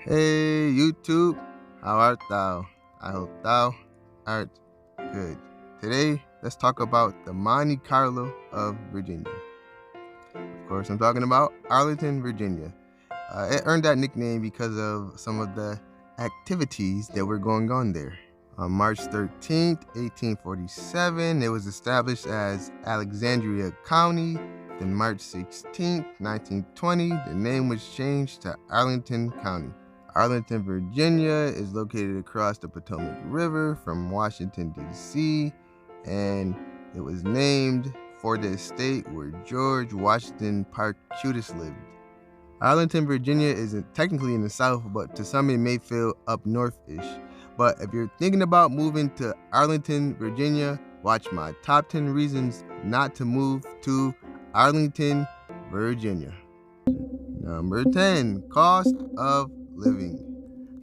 Hey YouTube, how art thou? I hope thou art good. Today, let's talk about the Monte Carlo of Virginia. Of course, I'm talking about Arlington, Virginia. It earned that nickname because of some of the activities that were going on there. On March 13th, 1847, it was established as Alexandria County. Then March 16th, 1920, the name was changed to Arlington County. Arlington, Virginia is located across the Potomac River from Washington, D.C., and it was named for the estate where George Washington Parke lived. Arlington, Virginia isn't technically in the South, but to some it may feel up north-ish. But if you're thinking about moving to Arlington, Virginia, watch my top 10 reasons not to move to Arlington, Virginia. Number 10, cost of living.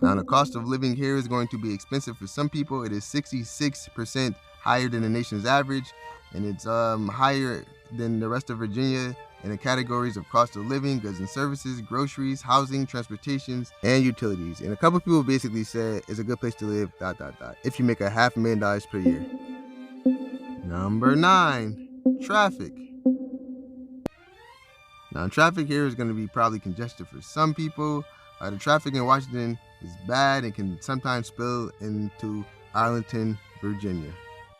Now, the cost of living here is going to be expensive for some people. It is 66% higher than the nation's average, and it's higher than the rest of Virginia in the categories of cost of living, goods and services, groceries, housing, transportations, and utilities. And a couple of people basically said it's a good place to live, if you make $500,000 per year. Number 9, traffic. Now, traffic here is going to be probably congested for some people. The traffic in Washington is bad and can sometimes spill into Arlington, Virginia.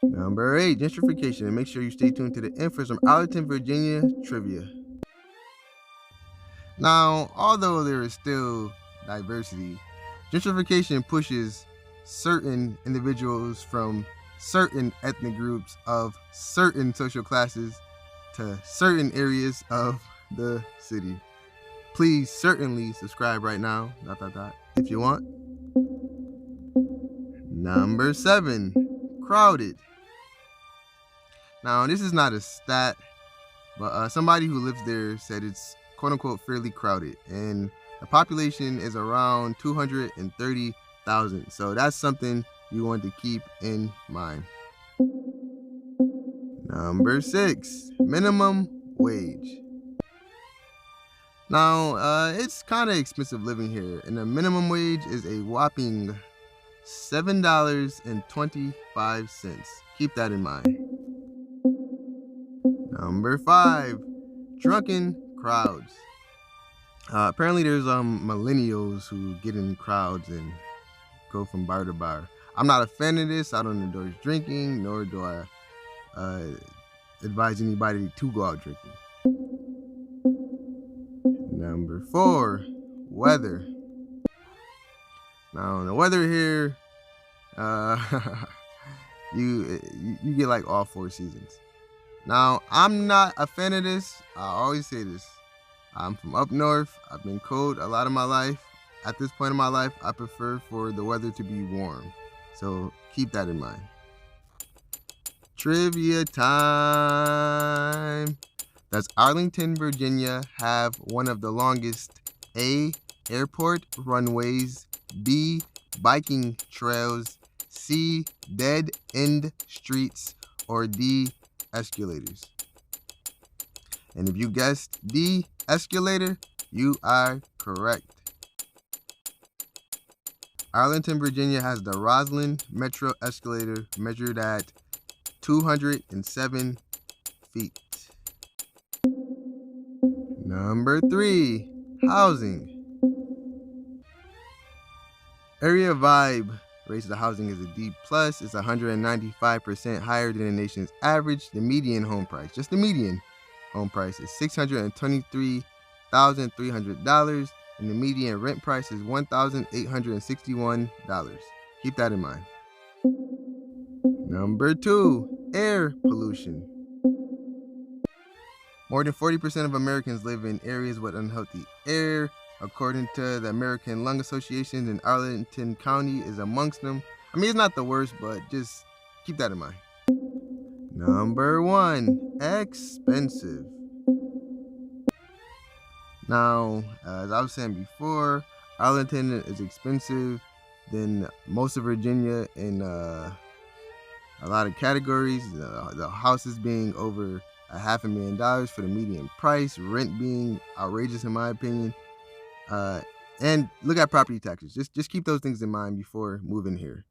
Number 8, gentrification. And make sure you stay tuned to the end for some Arlington, Virginia trivia. Now, although there is still diversity, gentrification pushes certain individuals from certain ethnic groups of certain social classes to certain areas of the city. Please certainly subscribe right now, if you want. Number 7, crowded. Now, this is not a stat, but somebody who lives there said it's quote-unquote fairly crowded, and the population is around 230,000. So that's something you want to keep in mind. Number 6, minimum wage. Now, it's kind of expensive living here, and the minimum wage is a whopping $7.25. Keep that in mind. Number 5, drunken crowds. Apparently, there's millennials who get in crowds and go from bar to bar. I'm not a fan of this. I don't endorse drinking, nor do I advise anybody to go out drinking. Number 4, weather. Now, the weather here, you get like all 4 seasons. Now, I'm not a fan of this. I always say this. I'm from up north. I've been cold a lot of my life. At this point in my life, I prefer for the weather to be warm. So keep that in mind. Trivia time. Does Arlington, Virginia have one of the longest A, airport runways, B, biking trails, C, dead-end streets, or D, escalators? And if you guessed D, escalator, you are correct. Arlington, Virginia has the Roslyn Metro escalator measured at 207 feet. Number 3, housing. Area vibe rates the housing is a D+. It's 195% higher than the nation's average. The median home price, just the median home price, is $623,300, and the median rent price is $1,861. Keep that in mind. Number 2, air pollution. More than 40% of Americans live in areas with unhealthy air. According to the American Lung Association, and Arlington County is amongst them. I mean, it's not the worst, but just keep that in mind. Number 1, expensive. Now, as I was saying before, Arlington is expensive than most of Virginia in a lot of categories. The houses being over $500,000 for the median price, rent being outrageous in my opinion. And look at property taxes. Just keep those things in mind before moving here.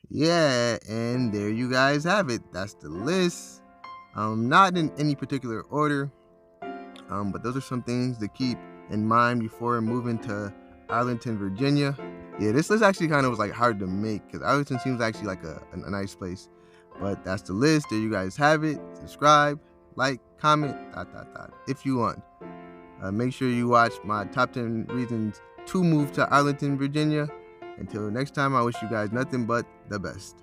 Yeah, and there you guys have it. That's the list. Not in any particular order, but those are some things to keep in mind before moving to Arlington, Virginia. Yeah, this list actually kind of was like hard to make because Arlington seems actually like a nice place. But that's the list. There you guys have it. Subscribe, like, comment, ... if you want. Make sure you watch my top 10 reasons to move to Arlington, Virginia. Until next time, I wish you guys nothing but the best.